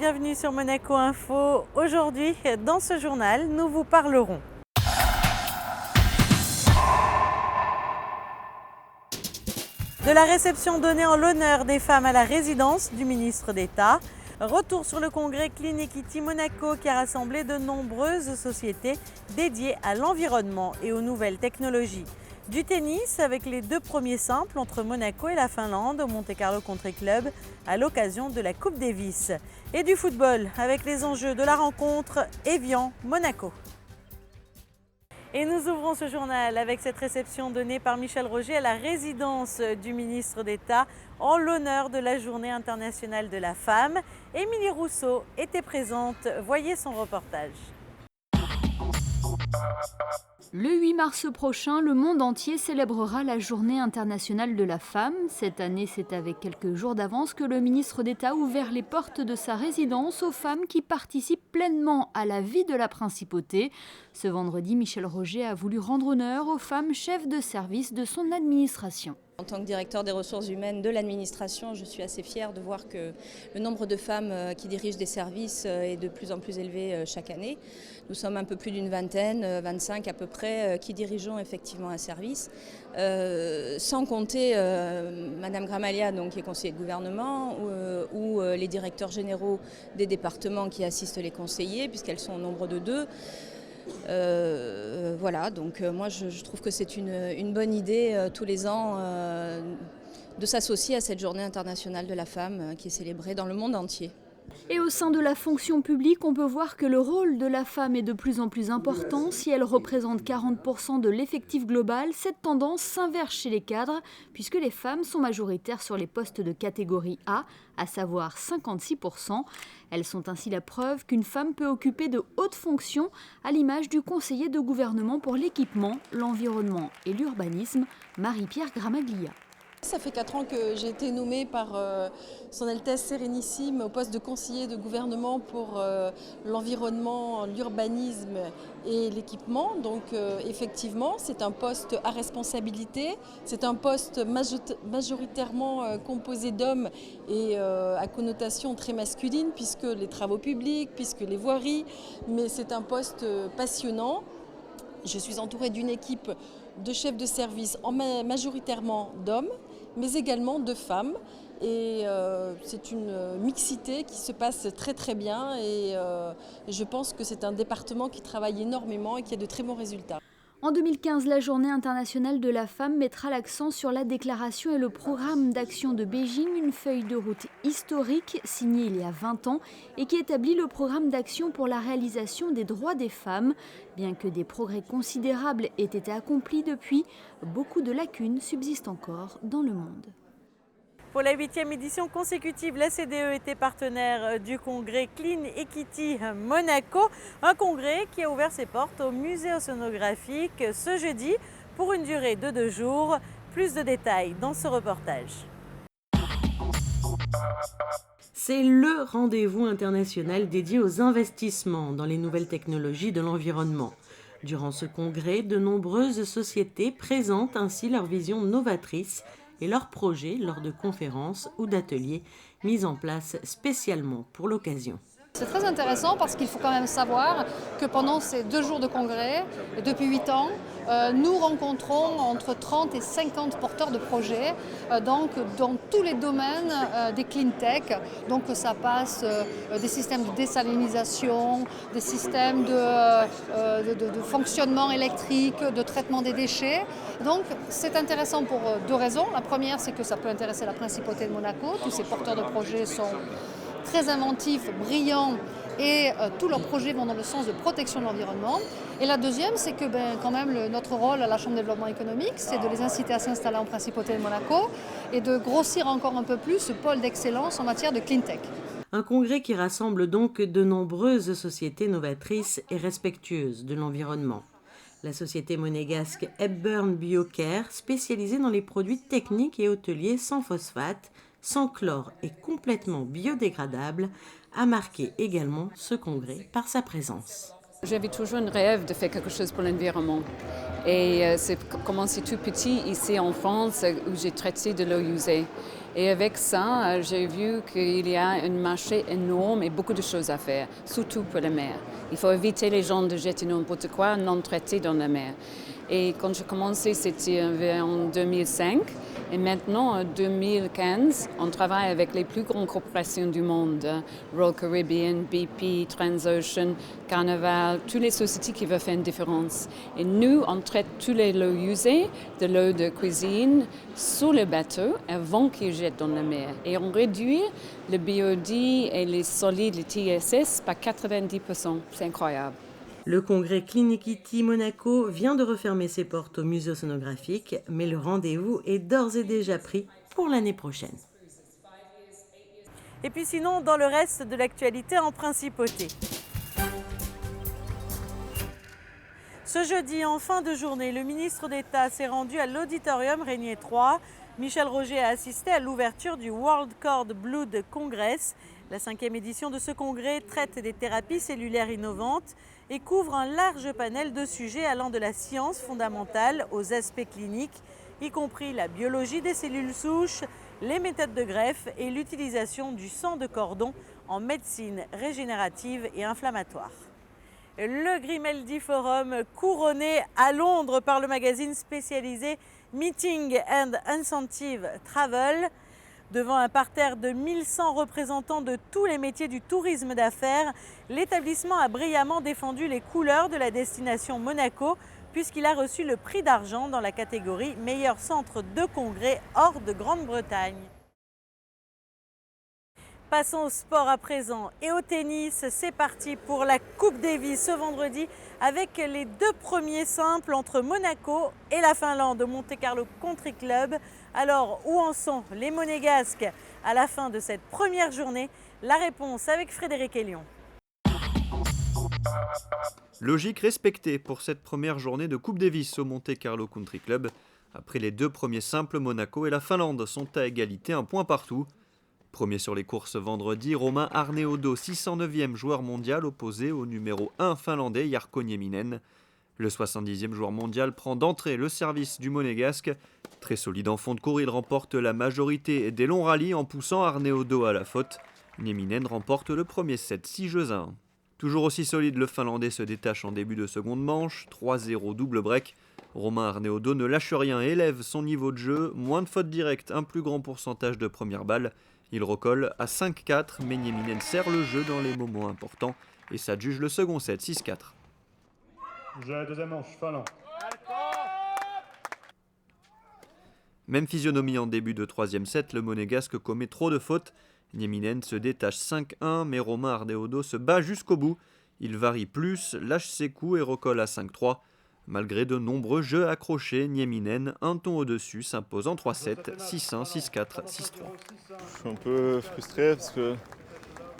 bienvenue sur Monaco Info. Aujourd'hui, dans ce journal, nous vous parlerons de la réception donnée en l'honneur des femmes à la résidence du ministre d'État. Retour sur le congrès Clean Equity Monaco qui a rassemblé de nombreuses sociétés dédiées à l'environnement et aux nouvelles technologies. Du tennis avec les 2 premiers simples entre Monaco et la Finlande au Monte Carlo Country Club à l'occasion de la Coupe Davis. Et du football avec les enjeux de la rencontre Évian-Monaco. Et nous ouvrons ce journal avec cette réception donnée par Michel Roger à la résidence du ministre d'État en l'honneur de la Journée internationale de la femme. Émilie Rousseau était présente, voyez son reportage. Le 8 mars prochain, le monde entier célébrera la Journée internationale de la femme. Cette année, c'est avec quelques jours d'avance que le ministre d'État a ouvert les portes de sa résidence aux femmes qui participent pleinement à la vie de la principauté. Ce vendredi, Michel Roger a voulu rendre honneur aux femmes chefs de service de son administration. En tant que directeur des ressources humaines de l'administration, je suis assez fière de voir que le nombre de femmes qui dirigent des services est de plus en plus élevé chaque année. Nous sommes un peu plus d'une vingtaine, 25 à peu près, qui dirigeons effectivement un service. Sans compter Madame Gramalia, donc, qui est conseillère de gouvernement, ou les directeurs généraux des départements qui assistent les conseillers, puisqu'elles sont au nombre de 2. Voilà, donc moi je trouve que c'est une bonne idée tous les ans de s'associer à cette journée internationale de la femme qui est célébrée dans le monde entier. Et au sein de la fonction publique, on peut voir que le rôle de la femme est de plus en plus important. Si elle représente 40% de l'effectif global, cette tendance s'inverse chez les cadres, puisque les femmes sont majoritaires sur les postes de catégorie A, à savoir 56%. Elles sont ainsi la preuve qu'une femme peut occuper de hautes fonctions, à l'image du conseiller de gouvernement pour l'équipement, l'environnement et l'urbanisme, Marie-Pierre Gramaglia. Ça fait 4 ans que j'ai été nommée par Son Altesse Sérénissime au poste de conseiller de gouvernement pour l'environnement, l'urbanisme et l'équipement. Donc effectivement, c'est un poste à responsabilité, c'est un poste majoritairement composé d'hommes et à connotation très masculine puisque les travaux publics, puisque les voiries, mais c'est un poste passionnant. Je suis entourée d'une équipe de chefs de service majoritairement d'hommes, mais également de femmes. Et c'est une mixité qui se passe très très bien et je pense que c'est un département qui travaille énormément et qui a de très bons résultats. En 2015, la Journée internationale de la femme mettra l'accent sur la déclaration et le programme d'action de Beijing, une feuille de route historique signée il y a 20 ans et qui établit le programme d'action pour la réalisation des droits des femmes. Bien que des progrès considérables aient été accomplis depuis, beaucoup de lacunes subsistent encore dans le monde. Pour la 8e édition consécutive, la CDE était partenaire du congrès Clean Equity Monaco, un congrès qui a ouvert ses portes au musée océanographique ce jeudi pour une durée de 2 jours. Plus de détails dans ce reportage. C'est le rendez-vous international dédié aux investissements dans les nouvelles technologies de l'environnement. Durant ce congrès, de nombreuses sociétés présentent ainsi leur vision novatrice et leurs projets lors de conférences ou d'ateliers mis en place spécialement pour l'occasion. C'est très intéressant parce qu'il faut quand même savoir que pendant ces 2 jours de congrès, depuis 8 ans, nous rencontrons entre 30 et 50 porteurs de projets donc dans tous les domaines des clean tech. Donc ça passe des systèmes de désalinisation, des systèmes de fonctionnement électrique, de traitement des déchets. Donc c'est intéressant pour 2 raisons. La première, c'est que ça peut intéresser la principauté de Monaco. Tous ces porteurs de projets sont très inventifs, brillants et tous leurs projets vont dans le sens de protection de l'environnement. Et la deuxième, c'est que quand même notre rôle à la Chambre de développement économique, c'est de les inciter à s'installer en principauté de Monaco et de grossir encore un peu plus ce pôle d'excellence en matière de clean tech. Un congrès qui rassemble donc de nombreuses sociétés novatrices et respectueuses de l'environnement. La société monégasque Hepburn Biocare, spécialisée dans les produits techniques et hôteliers sans phosphate, sans chlore et complètement biodégradable, a marqué également ce congrès par sa présence. J'avais toujours un rêve de faire quelque chose pour l'environnement. Et c'est commencé tout petit ici en France où j'ai traité de l'eau usée. Et avec ça, j'ai vu qu'il y a un marché énorme et beaucoup de choses à faire, surtout pour la mer. Il faut éviter les gens de jeter n'importe quoi non traité dans la mer. Et quand j'ai commencé, c'était en 2005. Et maintenant, en 2015, on travaille avec les plus grandes corporations du monde. Royal Caribbean, BP, Transocean, Carnival, toutes les sociétés qui veulent faire une différence. Et nous, on traite tous les lots usés, de l'eau de cuisine, sur le bateau avant qu'ils jettent dans la mer. Et on réduit le BOD et les solides, les TSS, par 90%. C'est incroyable. Le congrès Clinicity Monaco vient de refermer ses portes au musée océanographique, mais le rendez-vous est d'ores et déjà pris pour l'année prochaine. Et puis sinon, dans le reste de l'actualité en principauté. Ce jeudi, en fin de journée, le ministre d'État s'est rendu à l'auditorium Régnier 3. Michel Roger a assisté à l'ouverture du World Cord Blood Congress. La 5e édition de ce congrès traite des thérapies cellulaires innovantes et couvre un large panel de sujets allant de la science fondamentale aux aspects cliniques, y compris la biologie des cellules souches, les méthodes de greffe et l'utilisation du sang de cordon en médecine régénérative et inflammatoire. Le Grimaldi Forum, couronné à Londres par le magazine spécialisé Meeting and Incentive Travel, devant un parterre de 1100 représentants de tous les métiers du tourisme d'affaires, l'établissement a brillamment défendu les couleurs de la destination Monaco puisqu'il a reçu le prix d'argent dans la catégorie meilleur centre de congrès hors de Grande-Bretagne. Passons au sport à présent et au tennis. C'est parti pour la Coupe Davis ce vendredi avec les 2 premiers simples entre Monaco et la Finlande au Monte Carlo Country Club. Alors, où en sont les Monégasques à la fin de cette première journée? La réponse avec Frédéric Hélion. Logique respectée pour cette première journée de Coupe Davis au Monte Carlo Country Club. Après les 2 premiers simples, Monaco et la Finlande sont à égalité, un point partout. Premier sur les courses vendredi, Romain Arneaudo, 609e joueur mondial opposé au numéro 1 finlandais Jarkko Nieminen. Le 70e joueur mondial prend d'entrée le service du Monégasque. Très solide en fond de cours, il remporte la majorité des longs rallyes en poussant Arneaudo à la faute. Nieminen remporte le premier set 6-1. Toujours aussi solide, le Finlandais se détache en début de seconde manche, 3-0 double break. Romain Arneaudo ne lâche rien et élève son niveau de jeu, moins de fautes directes, un plus grand pourcentage de première balle. Il recolle à 5-4, mais Nieminen serre le jeu dans les moments importants et s'adjuge le second set 6-4. Jeu à la deuxième manche, Finlande. Même physionomie en début de troisième set, le Monégasque commet trop de fautes. Nieminen se détache 5-1, mais Romain Arneaudo se bat jusqu'au bout. Il varie plus, lâche ses coups et recolle à 5-3. Malgré de nombreux jeux accrochés, Nieminen, un ton au-dessus, s'impose en 3-7, 6-1, 6-4, 6-3. Je suis un peu frustré parce que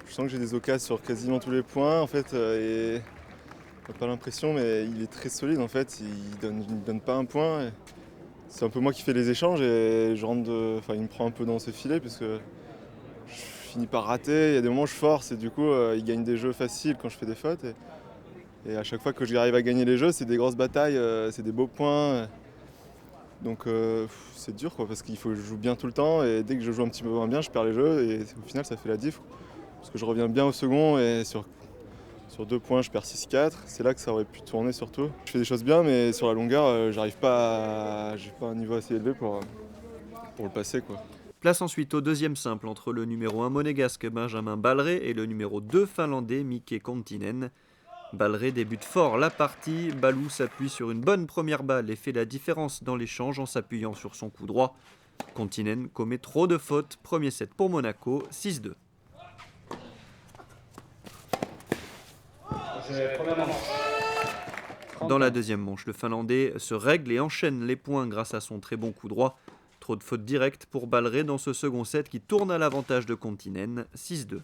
je sens que j'ai des occasions sur quasiment tous les points en fait. Et j'ai pas l'impression, mais il est très solide en fait. Il donne pas un point. C'est un peu moi qui fais les échanges et il me prend un peu dans ses filets parce que je finis par rater. Il y a des moments où je force et du coup il gagne des jeux faciles quand je fais des fautes. Et à chaque fois que j'arrive à gagner les jeux, c'est des grosses batailles, c'est des beaux points. Donc c'est dur quoi, parce qu'il faut que je joue bien tout le temps et dès que je joue un petit peu moins bien, je perds les jeux et au final ça fait la diff. Parce que je reviens bien au second et sur 2 points je perds 6-4. C'est là que ça aurait pu tourner surtout. Je fais des choses bien mais sur la longueur, j'ai pas un niveau assez élevé pour le passer quoi. Place ensuite au deuxième simple entre le numéro 1 monégasque Benjamin Balleret et le numéro 2 finlandais Mikko Kontinen. Balleret débute fort la partie, Balou s'appuie sur une bonne première balle et fait la différence dans l'échange en s'appuyant sur son coup droit. Kontinen commet trop de fautes, premier set pour Monaco, 6-2. Dans la deuxième manche, le Finlandais se règle et enchaîne les points grâce à son très bon coup droit. Trop de fautes directes pour Balleret dans ce second set qui tourne à l'avantage de Kontinen, 6-2.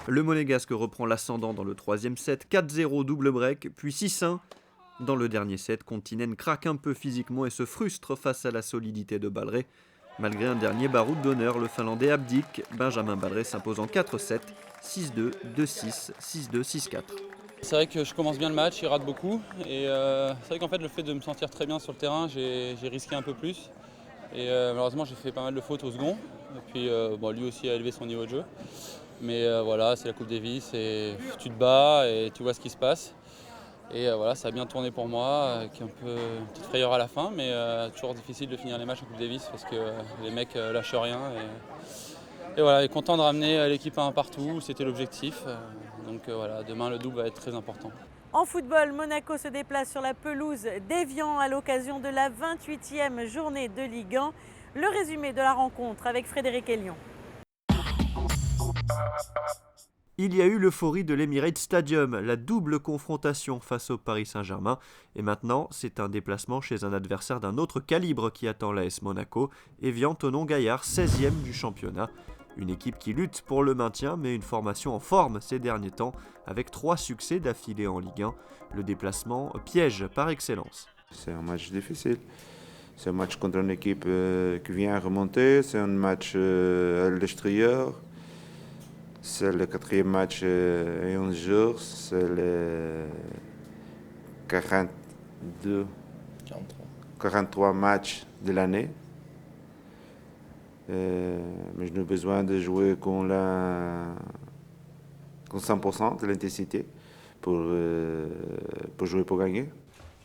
Le Monégasque reprend l'ascendant dans le troisième set, 4-0 double break, puis 6-1. Dans le dernier set, Kontinen craque un peu physiquement et se frustre face à la solidité de Balleret. Malgré un dernier baroud d'honneur, le Finlandais abdique. Benjamin Balleret s'impose en 4-7, 6-2, 2-6, 6-2, 6-4. C'est vrai que je commence bien le match, il rate beaucoup. Et c'est vrai qu'en fait, le fait de me sentir très bien sur le terrain, j'ai risqué un peu plus. Et malheureusement, j'ai fait pas mal de fautes au second. Et puis lui aussi a élevé son niveau de jeu. Mais voilà, c'est la Coupe Davis et tu te bats et tu vois ce qui se passe. Et voilà, ça a bien tourné pour moi, avec un peu une petite frayeur à la fin, mais toujours difficile de finir les matchs en Coupe Davis parce que les mecs lâchent rien. Et voilà, et content de ramener l'équipe à un partout, c'était l'objectif. Donc voilà, demain le double va être très important. En football, Monaco se déplace sur la pelouse d'Évian à l'occasion de la 28e journée de Ligue 1. Le résumé de la rencontre avec Frédéric Elion. Il y a eu l'euphorie de l'Emirates Stadium, la double confrontation face au Paris Saint-Germain. Et maintenant, c'est un déplacement chez un adversaire d'un autre calibre qui attend l'AS Monaco, Évian Thonon-Gaillard, 16e du championnat. Une équipe qui lutte pour le maintien, mais une formation en forme ces derniers temps, avec 3 succès d'affilée en Ligue 1. Le déplacement piège par excellence. C'est un match difficile. C'est un match contre une équipe qui vient remonter. C'est un match à l'extérieur. C'est le 4e match en 11 jours. C'est le 43 matchs de l'année. Mais je n'ai besoin de jouer con 100% de l'intensité pour jouer pour gagner.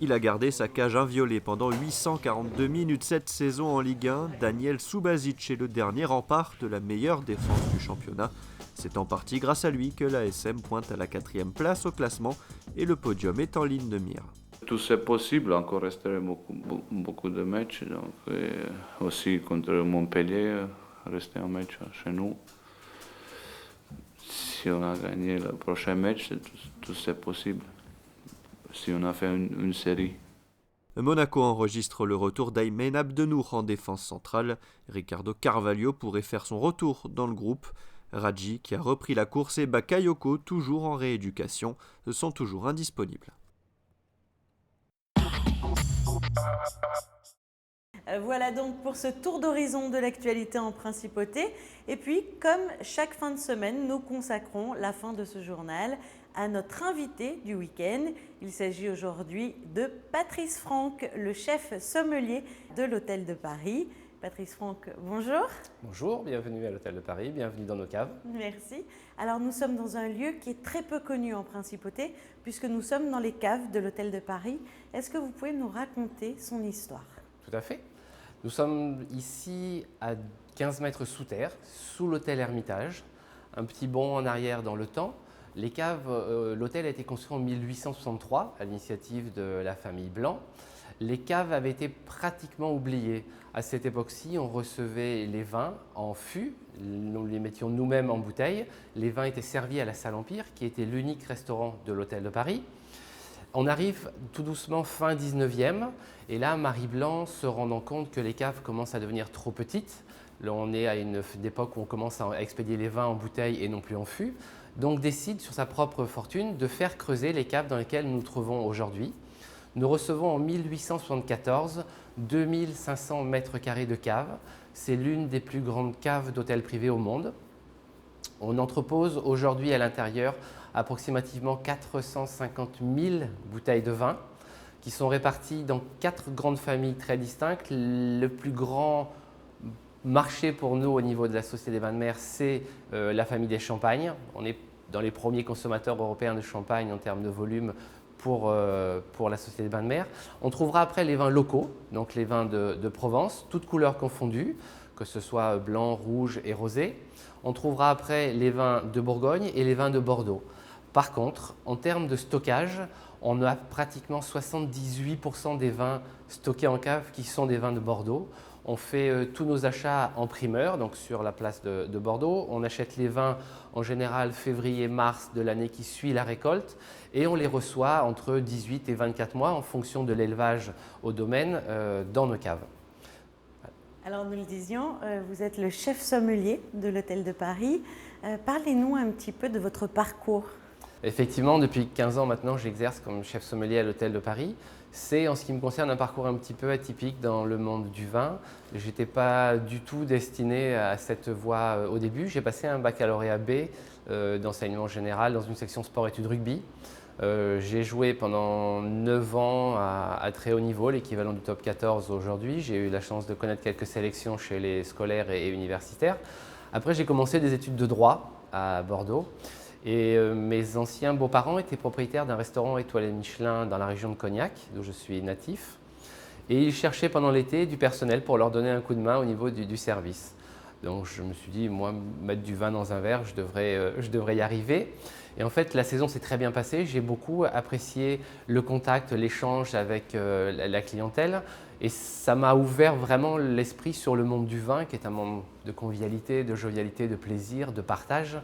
Il a gardé sa cage inviolée pendant 842 minutes cette saison en Ligue 1. Daniel Subasic est le dernier rempart de la meilleure défense du championnat. C'est en partie grâce à lui que l'ASM pointe à la 4e place au classement et le podium est en ligne de mire. Tout c'est possible, encore resterait beaucoup de matchs. Donc, aussi contre Montpellier, rester un match chez nous. Si on a gagné le prochain match, tout c'est possible. Si on a fait une série. Monaco enregistre le retour d'Aymen Abdenour en défense centrale. Ricardo Carvalho pourrait faire son retour dans le groupe. Radji, qui a repris la course, et Bakayoko, toujours en rééducation, sont toujours indisponibles. Voilà donc pour ce tour d'horizon de l'actualité en principauté. Et puis, comme chaque fin de semaine, nous consacrons la fin de ce journal à notre invité du week-end. Il s'agit aujourd'hui de Patrice Franck, le chef sommelier de l'Hôtel de Paris. Patrice Franck, bonjour. Bonjour, bienvenue à l'Hôtel de Paris, bienvenue dans nos caves. Merci. Alors nous sommes dans un lieu qui est très peu connu en principauté, puisque nous sommes dans les caves de l'Hôtel de Paris. Est-ce que vous pouvez nous raconter son histoire? Tout à fait. Nous sommes ici à 15 mètres sous terre, sous l'hôtel Hermitage, un petit bond en arrière dans le temps. Les caves, l'hôtel a été construit en 1863 à l'initiative de la famille Blanc. Les caves avaient été pratiquement oubliées. À cette époque-ci, on recevait les vins en fût, nous les mettions nous-mêmes en bouteille. Les vins étaient servis à la Salle Empire, qui était l'unique restaurant de l'Hôtel de Paris. On arrive tout doucement fin 19e, et là, Marie Blanc, se rendant compte que les caves commencent à devenir trop petites, là on est à une époque où on commence à expédier les vins en bouteille et non plus en fût, donc décide sur sa propre fortune de faire creuser les caves dans lesquelles nous nous trouvons aujourd'hui. Nous recevons en 1874 2500 mètres carrés de caves. C'est l'une des plus grandes caves d'hôtels privés au monde. On entrepose aujourd'hui à l'intérieur approximativement 450 000 bouteilles de vin qui sont réparties dans 4 grandes familles très distinctes. Le plus grand marché pour nous au niveau de la Société des vins de mer, c'est la famille des champagnes. On est dans les premiers consommateurs européens de champagne en termes de volume pour la Société des vins de mer. On trouvera après les vins locaux, donc les vins de Provence, toutes couleurs confondues, que ce soit blanc, rouge et rosé. On trouvera après les vins de Bourgogne et les vins de Bordeaux. Par contre, en termes de stockage, on a pratiquement 78% des vins stockés en cave qui sont des vins de Bordeaux. On fait tous nos achats en primeur, donc sur la place de Bordeaux. On achète les vins en général février-mars de l'année qui suit la récolte et on les reçoit entre 18 et 24 mois en fonction de l'élevage au domaine dans nos caves. Alors nous le disions, vous êtes le chef sommelier de l'Hôtel de Paris. Parlez-nous un petit peu de votre parcours. Effectivement, depuis 15 ans maintenant, j'exerce comme chef sommelier à l'Hôtel de Paris. C'est, en ce qui me concerne, un parcours un petit peu atypique dans le monde du vin. Je n'étais pas du tout destiné à cette voie au début. J'ai passé un baccalauréat B d'enseignement général dans une section sport-études rugby. J'ai joué pendant 9 ans à très haut niveau, l'équivalent du top 14 aujourd'hui. J'ai eu la chance de connaître quelques sélections chez les scolaires et universitaires. Après, j'ai commencé des études de droit à Bordeaux. Et mes anciens beaux-parents étaient propriétaires d'un restaurant étoilé Michelin dans la région de Cognac, d'où je suis natif. Et ils cherchaient pendant l'été du personnel pour leur donner un coup de main au niveau du service. Donc je me suis dit, moi, mettre du vin dans un verre, je devrais y arriver. Et en fait, la saison s'est très bien passée. J'ai beaucoup apprécié le contact, l'échange avec la clientèle. Et ça m'a ouvert vraiment l'esprit sur le monde du vin, qui est un monde de convivialité, de jovialité, de plaisir, de partage.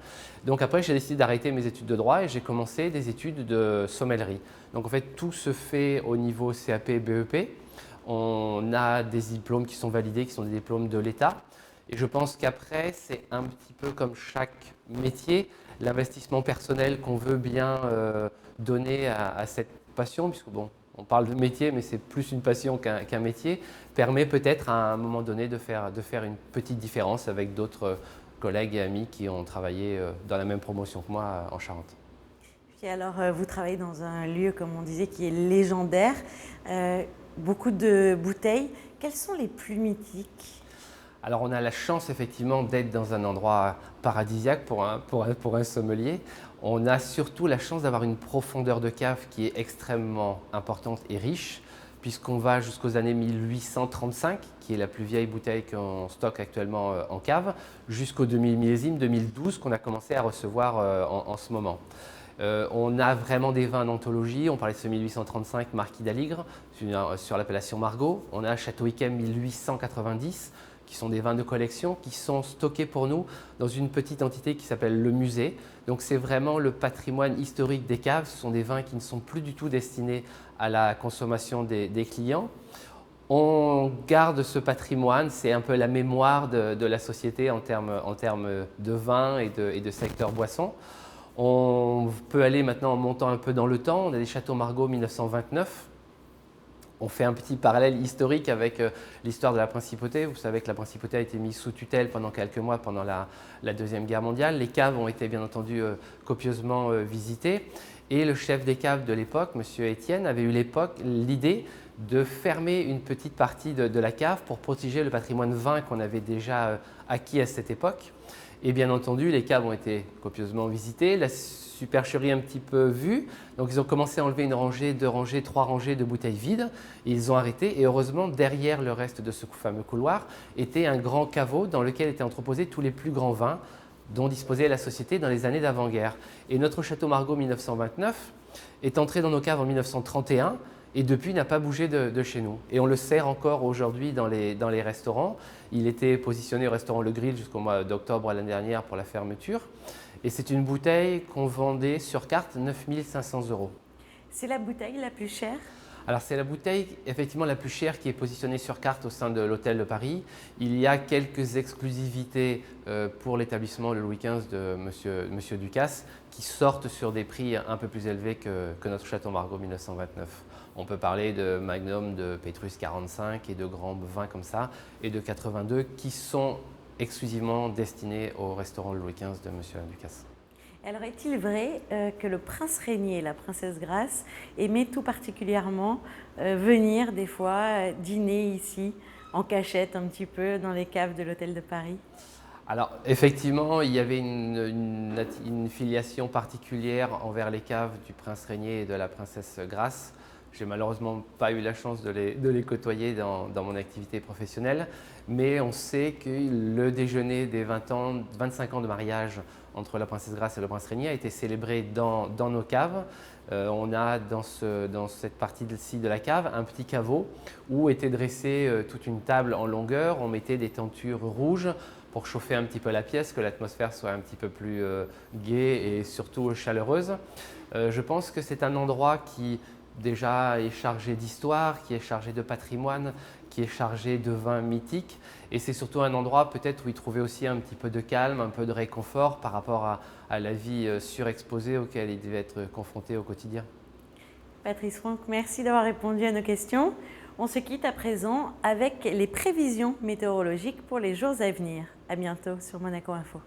Donc après, j'ai décidé d'arrêter mes études de droit et j'ai commencé des études de sommellerie. Donc en fait, tout se fait au niveau CAP, BEP. On a des diplômes qui sont validés, qui sont des diplômes de l'État. Et je pense qu'après, c'est un petit peu comme chaque métier, l'investissement personnel qu'on veut bien donner à cette passion, puisque bon, on parle de métier, mais c'est plus une passion qu'un métier, permet peut-être à un moment donné de faire une petite différence avec d'autres collègues et amis qui ont travaillé dans la même promotion que moi en Charente. Et alors, vous travaillez dans un lieu, comme on disait, qui est légendaire, beaucoup de bouteilles. Quelles sont les plus mythiques ? Alors on a la chance effectivement d'être dans un endroit paradisiaque pour un sommelier. On a surtout la chance d'avoir une profondeur de cave qui est extrêmement importante et riche, puisqu'on va jusqu'aux années 1835, qui est la plus vieille bouteille qu'on stocke actuellement en cave, jusqu'au demi-millésime 2012 qu'on a commencé à recevoir en ce moment. On a vraiment des vins d'anthologie. On parlait de ce 1835 Marquis d'Aligre sur l'appellation Margaux. On a Château Yquem 1890, qui sont des vins de collection qui sont stockés pour nous dans une petite entité qui s'appelle le musée. Donc c'est vraiment le patrimoine historique des caves. Ce sont des vins qui ne sont plus du tout destinés à la consommation des clients. On garde ce patrimoine, c'est un peu la mémoire de la société en termes de vin et de secteur boisson. On peut aller maintenant en montant un peu dans le temps. On a des Châteaux Margaux 1929. On fait un petit parallèle historique avec l'histoire de la principauté. Vous savez que la principauté a été mise sous tutelle pendant quelques mois pendant la Deuxième Guerre mondiale. Les caves ont été bien entendu copieusement visitées. Et le chef des caves de l'époque, M. Étienne, avait eu l'idée de fermer une petite partie de la cave pour protéger le patrimoine vin qu'on avait déjà acquis à cette époque. Et bien entendu, les caves ont été copieusement visitées, la supercherie un petit peu vue. Donc ils ont commencé à enlever une rangée, 2 rangées, 3 rangées de bouteilles vides. Et ils ont arrêté. Et heureusement, derrière le reste de ce fameux couloir, était un grand caveau dans lequel étaient entreposés tous les plus grands vins dont disposait la société dans les années d'avant-guerre. Et notre Château Margaux 1929 est entré dans nos caves en 1931. Et depuis, n'a pas bougé de chez nous. Et on le sert encore aujourd'hui dans les restaurants. Il était positionné au restaurant Le Grill jusqu'au mois d'octobre l'année dernière pour la fermeture. Et c'est une bouteille qu'on vendait sur carte 9 500 €. C'est la bouteille la plus chère ? Alors c'est la bouteille effectivement la plus chère qui est positionnée sur carte au sein de l'Hôtel de Paris. Il y a quelques exclusivités pour l'établissement le Louis XV de Monsieur Ducasse qui sortent sur des prix un peu plus élevés que notre Château Margaux 1929. On peut parler de Magnum, de Petrus 45 et de grands vins comme ça, et de 82 qui sont exclusivement destinés au restaurant Louis XV de M. Ducasse. Alors est-il vrai que le prince Régnier et la princesse Grace aimaient tout particulièrement venir des fois dîner ici, en cachette un petit peu, dans les caves de l'Hôtel de Paris ? Alors effectivement, il y avait une filiation particulière envers les caves du prince Régnier et de la princesse Grace. J'ai malheureusement pas eu la chance de les côtoyer dans mon activité professionnelle, mais on sait que le déjeuner des 25 ans de mariage entre la princesse Grace et le prince Régnier a été célébré dans nos caves. On a dans cette partie-ci de la cave un petit caveau où était dressée toute une table en longueur. On mettait des tentures rouges pour chauffer un petit peu la pièce, que l'atmosphère soit un petit peu plus gaie et surtout chaleureuse. Je pense que c'est un endroit qui déjà est chargé d'histoire, qui est chargé de patrimoine, qui est chargé de vins mythiques. Et c'est surtout un endroit peut-être où il trouvait aussi un petit peu de calme, un peu de réconfort par rapport à la vie surexposée auquel il devait être confronté au quotidien. Patrice Franck, merci d'avoir répondu à nos questions. On se quitte à présent avec les prévisions météorologiques pour les jours à venir. À bientôt sur Monaco Info.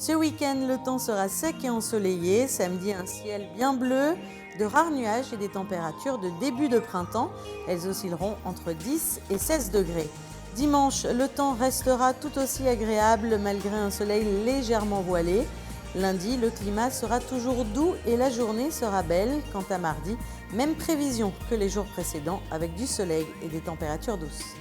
Ce week-end, le temps sera sec et ensoleillé. Samedi, un ciel bien bleu, de rares nuages et des températures de début de printemps. Elles oscilleront entre 10 et 16 degrés. Dimanche, le temps restera tout aussi agréable malgré un soleil légèrement voilé. Lundi, le climat sera toujours doux et la journée sera belle. Quant à mardi, même prévision que les jours précédents avec du soleil et des températures douces.